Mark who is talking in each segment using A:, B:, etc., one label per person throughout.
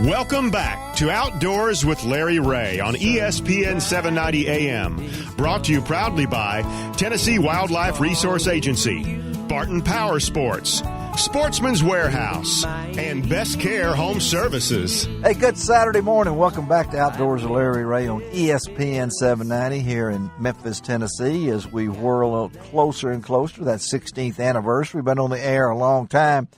A: Welcome back to Outdoors with Larry Ray on ESPN 790 AM. Brought to you proudly by Tennessee Wildlife Resource Agency, Barton Power Sports, Sportsman's Warehouse, and Best Care Home Services.
B: Hey, good Saturday morning. Welcome back to Outdoors with Larry Ray on ESPN 790 here in Memphis, Tennessee, as we whirl closer and closer to that 16th anniversary. We've been on the air a long time.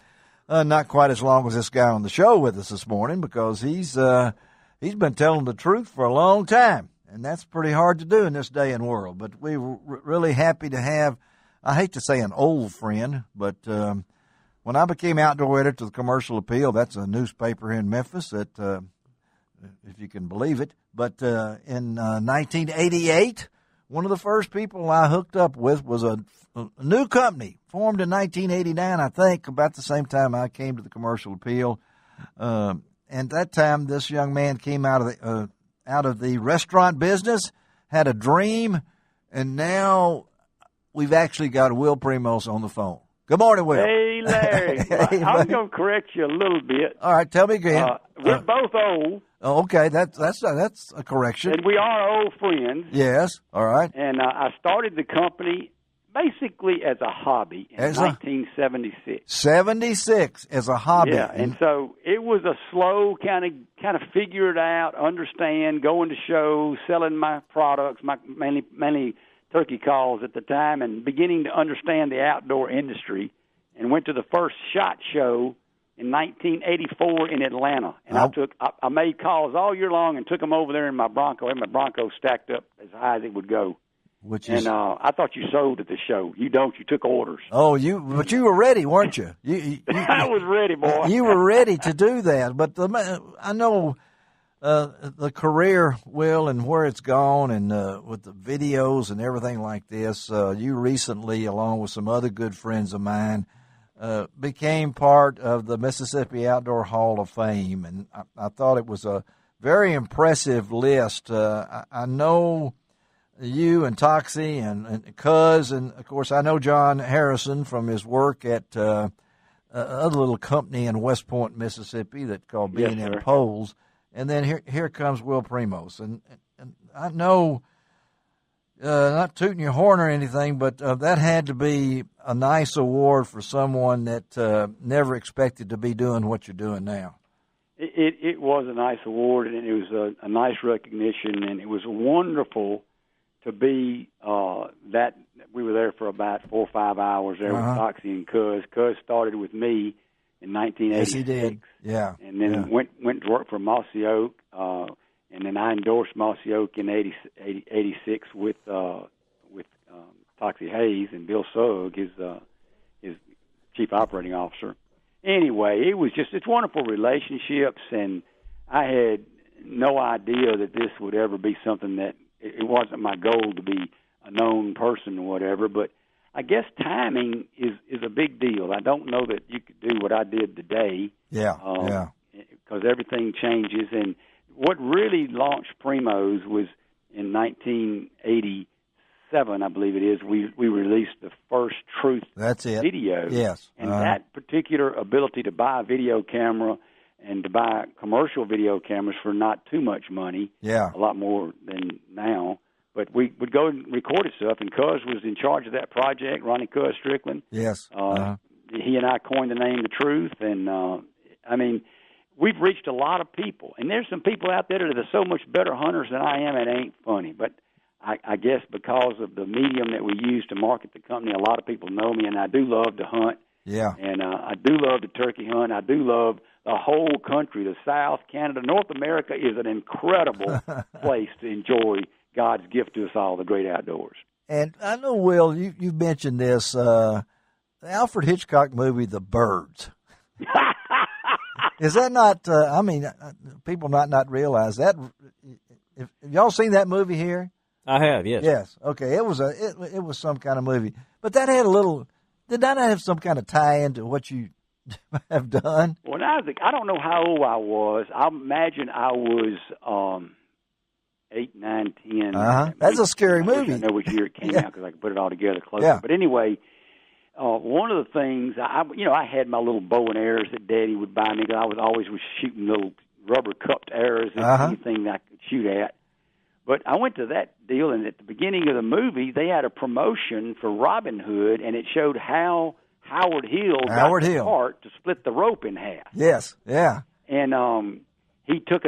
B: Not quite as long as this guy on the show with us this morning, because he's been telling the truth for a long time, and that's pretty hard to do in this day and world. But we were really happy to have, I hate to say an old friend, but when I became outdoor editor of the Commercial Appeal, that's a newspaper here in Memphis that, if you can believe it, but in 1988, one of the first people I hooked up with was a new company formed in 1989, I think, about the same time I came to the Commercial Appeal. And that time, this young man came out of the restaurant business, had a dream, and now we've actually got Will Primos on the phone. Good morning, Will.
C: Hey, Larry.
B: Hey,
C: I'm going to correct you a little bit.
B: All right, tell me again.
C: We're both old.
B: Oh, okay, that's a correction.
C: And we are old friends.
B: Yes, all right.
C: And I started the company basically as a hobby in 1976.
B: 76 as a hobby.
C: Yeah, and so it was a slow kind of figure it out, understand, going to shows, selling my products, mainly turkey calls at the time, and beginning to understand the outdoor industry, and went to the first SHOT Show in 1984 in Atlanta. And I made calls all year long and took them over there in my Bronco. And my Bronco stacked up as high as it would go. I thought you sold at the show. You don't. You took orders.
B: Oh, but you were ready, weren't you?
C: I was ready, boy.
B: You were ready to do that. But I know the career, Will, and where it's gone, and with the videos and everything like this. You recently, along with some other good friends of mine, became part of the Mississippi Outdoor Hall of Fame, and I thought it was a very impressive list. I know you and Toxie and Cuz, and, of course, I know John Harrison from his work at a little company in West Point, Mississippi that called B&M Poles. And then here comes Will Primos. And I know, not tooting your horn or anything, but that had to be a nice award for someone that never expected to be doing what you're doing now.
C: It was a nice award, and it was a nice recognition, and it was wonderful to be that we were there for about 4 or 5 hours there with Toxie and Cuz. Cuz started with me in 1986.
B: Yes, he did. Yeah.
C: And then went to work for Mossy Oak, and then I endorsed Mossy Oak in 86 with Toxie Hayes and Bill Sugg, his chief operating officer. Anyway, it's wonderful relationships, and I had no idea that this would ever be something that it wasn't my goal to be a known person or whatever, but I guess timing is a big deal. I don't know that you could do what I did today.
B: Yeah.
C: Because everything changes. And what really launched Primos was in 1987, I believe it is. We released the first Truth video.
B: Yes.
C: And that particular ability to buy a video camera and to buy commercial video cameras for not too much money, a lot more than now. But we would go and record stuff, and Cuz was in charge of that project, Ronnie Cuz Strickland.
B: Yes.
C: He and I coined the name The Truth, and, we've reached a lot of people. And there's some people out there that are so much better hunters than I am, it ain't funny. But I guess because of the medium that we use to market the company, a lot of people know me, and I do love to hunt.
B: Yeah.
C: And I do love the turkey hunt. I do love the whole country, the South, Canada. North America is an incredible place to enjoy God's gift to us all, the great outdoors.
B: And I know, Will, you've mentioned this, the Alfred Hitchcock movie, The Birds. Is that not, people might not realize that. Have y'all seen that movie here?
D: I have, yes.
B: Yes, okay. It was some kind of movie. But that had did that have some kind of tie into what you have done?
C: When I don't know how old I was. I imagine I was 8, 9, 10.
B: That's a scary movie.
C: I know which year it came out because I could put it all together closer.
B: Yeah.
C: But anyway, one of the things, I had my little bow and arrows that Daddy would buy me because I was always shooting little rubber cupped arrows and anything I could shoot at. But I went to that deal, and at the beginning of the movie, they had a promotion for Robin Hood, and it showed how Howard Hill got the part to split the rope in half.
B: Yes, yeah.
C: And he kept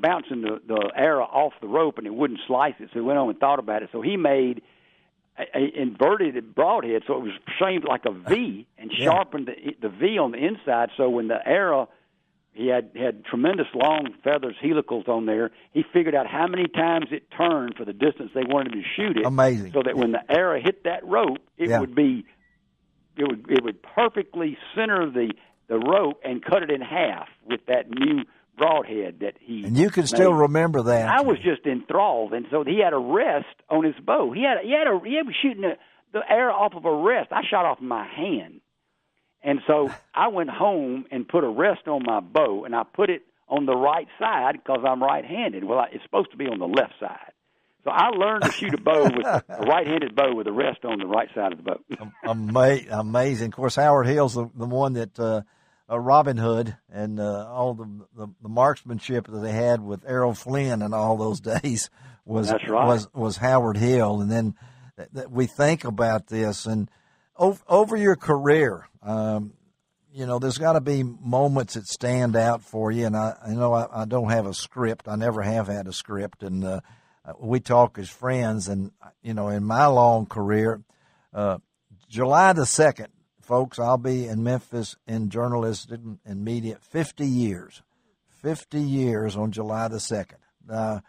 C: bouncing the arrow off the rope, and it wouldn't slice it. So he went on and thought about it. So he made a inverted broadhead, so it was shaped like a V, and sharpened the V on the inside. So when the arrow, he had tremendous long feathers, helicals on there. He figured out how many times it turned for the distance they wanted to shoot it.
B: Amazing.
C: So that when the arrow hit that rope, it would perfectly center the rope and cut it in half with that new broadhead that he
B: And you can
C: made.
B: still remember that.
C: I was just enthralled, and so he had a rest on his bow. He was shooting the arrow off of a rest. I shot off my hand. And so I went home and put a rest on my bow, and I put it on the right side because I'm right-handed. Well, it's supposed to be on the left side. So I learned to shoot a bow with a right-handed bow with a rest on the right side of the bow.
B: Amazing. Of course, Howard Hill's the one that Robin Hood and all the marksmanship that they had with Errol Flynn and all those days was Howard Hill. And then we think about this, and over your career, there's got to be moments that stand out for you. And I don't have a script. I never have had a script, and we talk as friends. And in my long career, July the 2nd, folks, I'll be in Memphis in journalism and media 50 years. 50 years on July the 2nd.
C: Wow.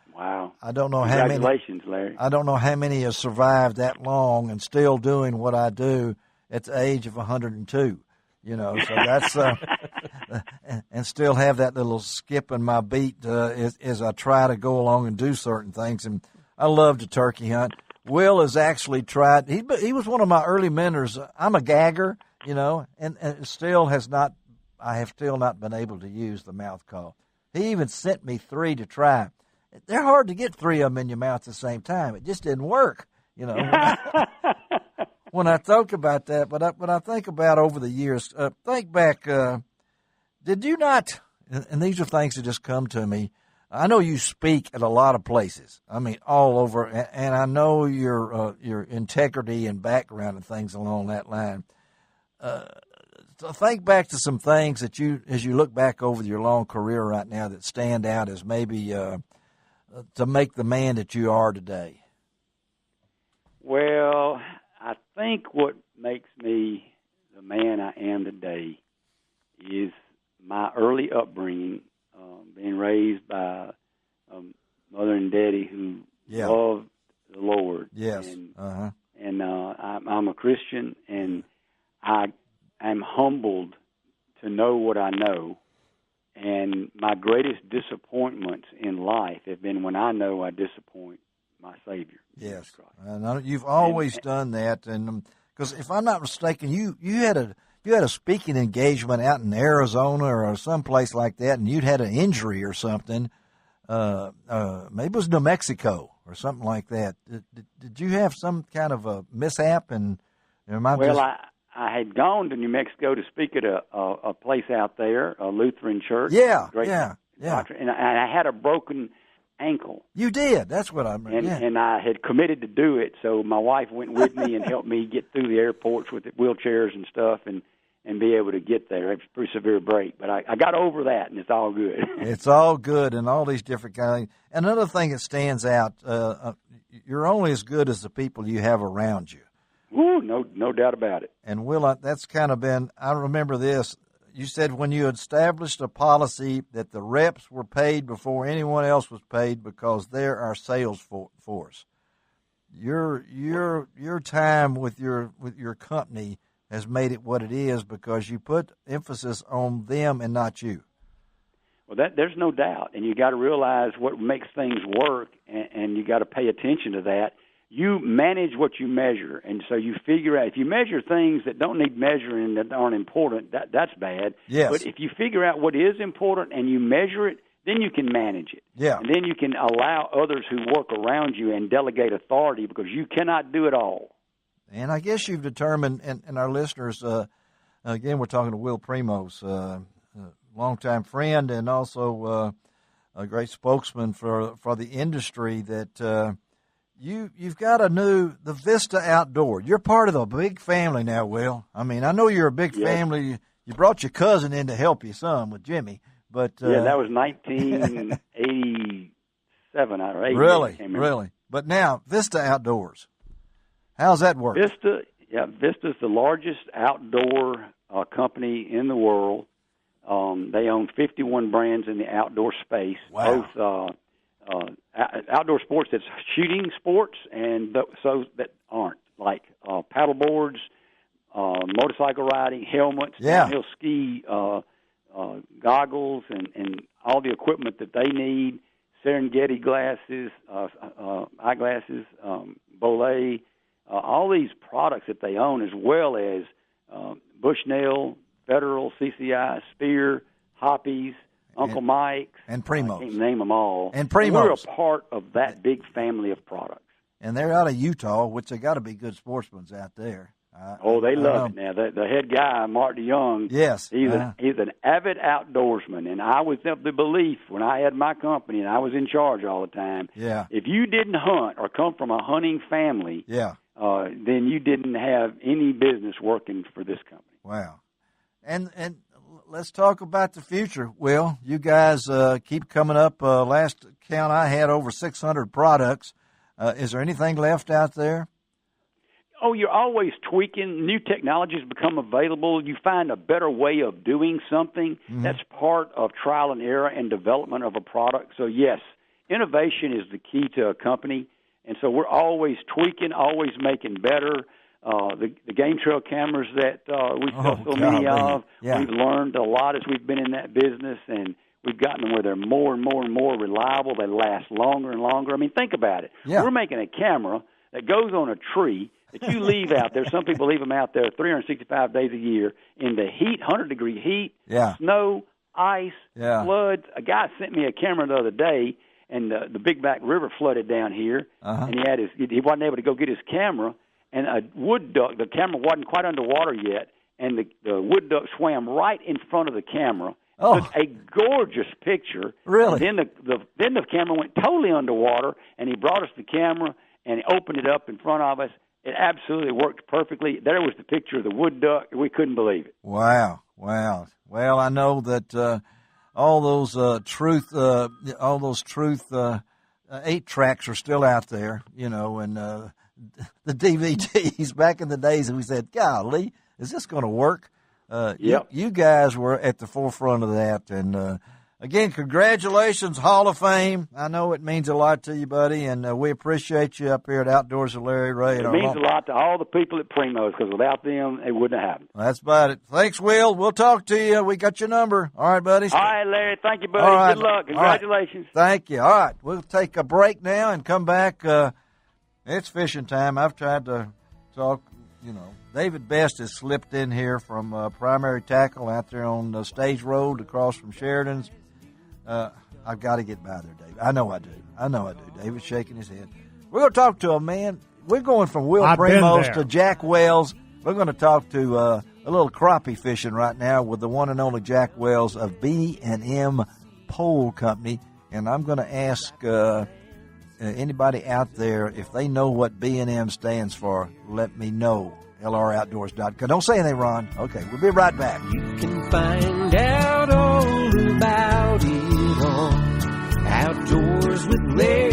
B: I don't know
C: Congratulations, Larry.
B: I don't know how many have survived that long and still doing what I do at the age of 102. So that's and still have that little skip in my beat as I try to go along and do certain things. And I love to turkey hunt. Will has actually tried. He was one of my early mentors. I'm a gagger, and still has not. I have still not been able to use the mouth call. He even sent me 3 to try. They're hard to get 3 of them in your mouth at the same time. It just didn't work, When I talk about that, but I think about over the years. Think back. Did you not? And these are things that just come to me. I know you speak at a lot of places. I mean, all over, and I know your integrity and background and things along that line. So think back to some things that as you look back over your long career right now, that stand out as maybe to make the man that you are today.
C: Well, I think what makes me the man I am today is my early upbringing, being raised by mother and daddy who loved the Lord.
B: Yes.
C: And I'm a Christian, and I'm humbled to know what I know. And my greatest disappointments in life have been when I know I disappoint my Savior.
B: Yes, and you've always done that. And because if I'm not mistaken, you had a speaking engagement out in Arizona or someplace like that, and you'd had an injury or something. Maybe it was New Mexico or something like that. Did you have some kind of a mishap? And
C: I had gone to New Mexico to speak at a place out there, a Lutheran church.
B: Yeah.
C: And I had a broken ankle.
B: You did. That's what I meant.
C: And I had committed to do it, so my wife went with me and helped me get through the airports with the wheelchairs and stuff and be able to get there. It was a pretty severe break, but I got over that, and it's all good.
B: It's all good, and all these different kind of things. Another thing that stands out, you're only as good as the people you have around you.
C: Ooh, no doubt about it.
B: And Will, that's kind of been, I remember this. You said when you established a policy that the reps were paid before anyone else was paid because they're our sales force. Your time with your company has made it what it is because you put emphasis on them and not you.
C: Well, there's no doubt, and you got to realize what makes things work, and you got to pay attention to that. You manage what you measure, and so you figure out if you measure things that don't need measuring that aren't important, that's bad.
B: Yes.
C: But if you figure out what is important and you measure it, then you can manage it.
B: Yeah.
C: And then you can allow others who work around you and delegate authority because you cannot do it all.
B: And I guess you've determined, and our listeners, again, we're talking to Will Primos, longtime friend and also a great spokesman for the industry, that you've got the Vista Outdoor. You're part of a big family now, Will. I mean, I know you're a big family. You brought your cousin in to help you some with Jimmy, but
C: that was 1987 or 88.
B: Really. But now Vista Outdoors, how's that work?
C: Vista's the largest outdoor company in the world. They own 51 brands in the outdoor space, both outdoor sports that's shooting sports and those that aren't, like paddle boards, motorcycle riding, helmets, downhill ski, goggles, and all the equipment that they need, Serengeti glasses, eyeglasses, Bolay, all these products that they own, as well as Bushnell, Federal, CCI, Spear, Hoppies, Uncle Mike's,
B: and Primos.
C: I can't name them all.
B: And Primos.
C: We're a part of that big family of products.
B: And they're out of Utah, which they got to be good sportsmen out there.
C: They love it now. The head guy, Mark DeYoung,
B: yes,
C: he's an avid outdoorsman, and I was of the belief when I had my company and I was in charge all the time.
B: Yeah.
C: If you didn't hunt or come from a hunting family, then you didn't have any business working for this company.
B: Wow. And let's talk about the future, Will. You guys keep coming up. Last count I had, over 600 products. Is there anything left out there?
C: Oh, you're always tweaking. New technologies become available. You find a better way of doing something. Mm-hmm. That's part of trial and error and development of a product. So, yes, innovation is the key to a company. And so we're always tweaking, always making better. The game trail cameras that we sell so many of, we've learned a lot as we've been in that business, and we've gotten them where they're more and more and more reliable. They last longer and longer. I mean, think about it. Yeah. We're making a camera that goes on a tree that you leave out there. Some people leave them out there 365 days a year in the heat, 100-degree heat, snow, ice, floods. A guy sent me a camera the other day, and the Big Back River flooded down here, and he wasn't able to go get his camera, and a wood duck, the camera wasn't quite underwater yet, and the wood duck swam right in front of the camera. Took a gorgeous picture.
B: Really?
C: And then the camera went totally underwater, and he brought us the camera, and he opened it up in front of us. It absolutely worked perfectly. There was the picture of the wood duck. We couldn't believe it.
B: Wow. Well, I know that all those truth 8 tracks are still out there, and the DVDs back in the days, and we said, golly, is this going to work? You guys were at the forefront of that, and again, congratulations, Hall of Fame. I know it means a lot to you, buddy, and we appreciate you up here at Outdoors with Larry Ray.
C: It means a lot to all the people at Primos, because without them, it wouldn't have happened.
B: That's about it. Thanks, Will. We'll talk to you. We got your number. All right, buddy.
C: All right, Larry. Thank you, buddy.
B: Right.
C: Good luck. Congratulations.
B: Right. Thank you. All right. We'll take a break now and come back. It's fishing time. I've tried to talk, David Best has slipped in here from Primary Tackle out there on Stage Road across from Sheridan's. I've got to get by there, David. I know I do. David's shaking his head. We're going to talk to a man. We're going from Will Primos to Jack Wells. We're going to talk to a little crappie fishing right now with the one and only Jack Wells of B&M Pole Company. And I'm going to ask anybody out there, if they know what B&M stands for, let me know. LROutdoors.com. Don't say anything, Ron. Okay, we'll be right back.
D: You can find out all about it on Outdoors with Larry.